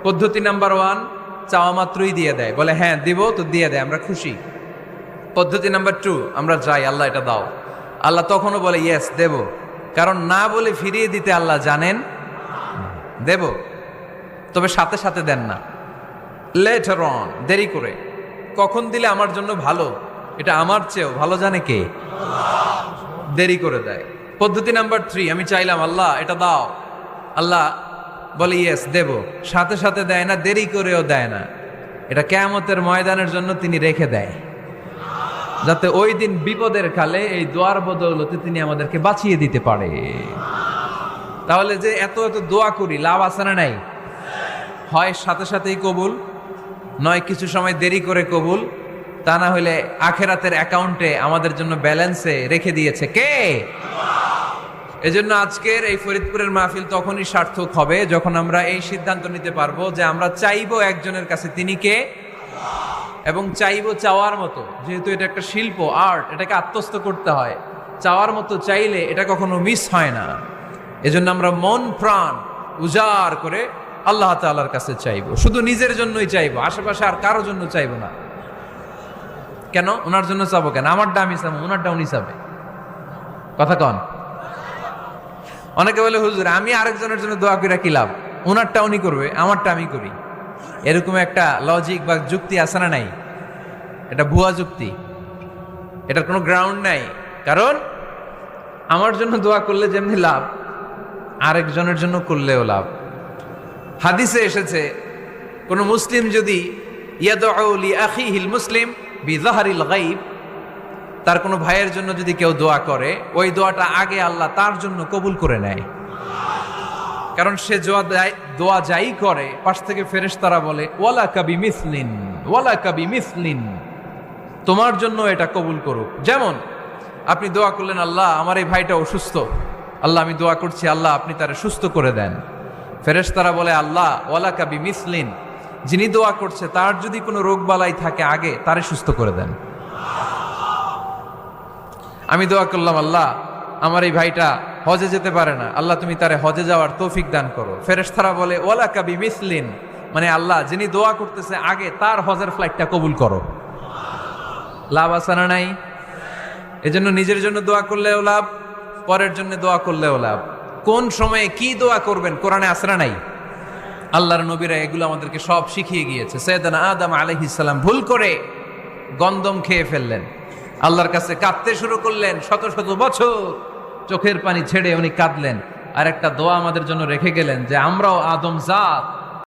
পদ্ধতি নাম্বার 1, চাওয়া মাত্রই দিয়ে দেয়, বলে হ্যাঁ দিব তো দিয়ে দেয়, আমরা খুশি। পদ্ধতি নাম্বার 2, আমরা যাই, আল্লাহ এটা দাও, আল্লাহ তখনও বলে ইয়েস দেব, কারণ না বলে ফিরিয়ে দিতে আল্লাহ জানেন দেব, তবে সাথে সাথে দেন না, লেটার অন, দেরি করে। কখন দিলে আমার জন্য ভালো, এটা আমার চেয়েও ভালো জানে কে? দেরি করে দেয়। পদ্ধতি নাম্বার 3, আমি চাইলাম আল্লাহ এটা দাও, আল্লাহ বলে ইয়েস দেব, সাথে সাথে দেয় না, দেরি করেও দেয় না। এটা কিয়ামতের ময়দানের জন্য তিনি রেখে দেয়, যাতে ওই দিন বিপদের কালে এই দোয়ার বদৌলতে তিনি আমাদেরকে বাঁচিয়ে দিতে পারে। তাহলে যে এত এত দোয়া করি, লাভ আছে না নাই? হয় সাথে সাথেই কবুল, নয় কিছু সময় দেরি করে কবুল, তা না হলে আখেরাতের অ্যাকাউন্টে আমাদের জন্য ব্যালেন্সে রেখে দিয়েছে কে? এজন্য আজকের এই ফরিদপুরের মাহফিল তখনই সার্থক হবে যখন আমরা এই সিদ্ধান্ত নিতে পারবো যে আমরা চাইবো একজনের কাছে, তিনি কে? এবং চাইবো চাওয়ার মতো, যেহেতু এটা একটা শিল্প, আর্ট, এটাকে আত্মস্থ করতে হয়। চাওয়ার মতো চাইলে এটা কখনো মিস হয় না। এজন্য আমরা মন প্রাণ উজাড় করে আল্লাহ তাআলার কাছে চাইবো, শুধু নিজের জন্যই চাইবো, আশেপাশে আর কারোর জন্য চাইবো না। কেন? ওনার জন্য চাবো কেন? আমারটা আমি চাবো, ওনারটা উনি চাবে। কথা কন? অনেকে বলে হুজুর আমি আরেকজনের জন্য দোয়া করে কি লাভ, ওনারটা উনি করবে, আমারটা আমি করি। এরকম একটা লজিক বা যুক্তি আছে না নাই? এটা ভুয়া যুক্তি, এটার কোনো গ্রাউন্ড নাই। কারণ আমার জন্য দোয়া করলে যেমনি লাভ, আরেকজনের জন্য করলেও লাভ। হাদিসে এসেছে কোন মুসলিম যদি ইয়াদউ লি আখিহিল মুসলিম বিযাহরিল গায়ব, তার কোনো ভাইয়ের জন্য যদি কেউ দোয়া করে, ওই দোয়াটা আগে আল্লাহ তার জন্য কবুল করে নেয়। কারণ সে দোয়া যাই করে, পাশ থেকে ফেরেশতারা বলে ওয়ালা কাবি মিসলিন, ওয়ালা কাবি মিসলিন, তোমার জন্য এটা কবুল করুক। যেমন আপনি দোয়া করলেন আল্লাহ আমার এই ভাইটা অসুস্থ, আল্লাহ আমি দোয়া করছি আল্লাহ আপনি তারে সুস্থ করে দেন। ফেরেশতারা বলে আল্লাহ ওয়ালা কাবি মিসলিন, যিনি দোয়া করছে তার যদি কোনো রোগ বালাই থাকে আগে তারে সুস্থ করে দেন। আমি দোয়া করলাম আল্লাহ আমার এই ভাইটা হজে যেতে পারে না, আল্লাহ তুমি তারে হজে যাওয়ার তৌফিক দান করো। ফেরেশতারা বলে ওয়ালা কাবি মিসলিন, মানে আল্লাহ যিনি দোয়া করতেছে আগে তার হজের ফ্লাইটটা কবুল করো। লাভ আছে না নাই? এজন্য নিজের জন্য দোয়া করলেও লাভ, পরের জন্য দোয়া করলেও লাভ। কোন সময়ে কি দোয়া করবেন কোরআনে আছে না নাই? আল্লাহর নবীরা এগুলো আমাদেরকে সব শিখিয়ে গিয়েছে। সাইয়েদনা আদম আলাইহিস সালাম ভুল করে গন্ধম খেয়ে ফেললেন, আল্লাহর কাছে কাঁদতে শুরু করলেন, শত শত বছর চোখের পানি ছেড়ে উনি কাঁদলেন। আর একটা দোয়া আমাদের জন্য রেখে গেলেন যে আমরাও আদম জাত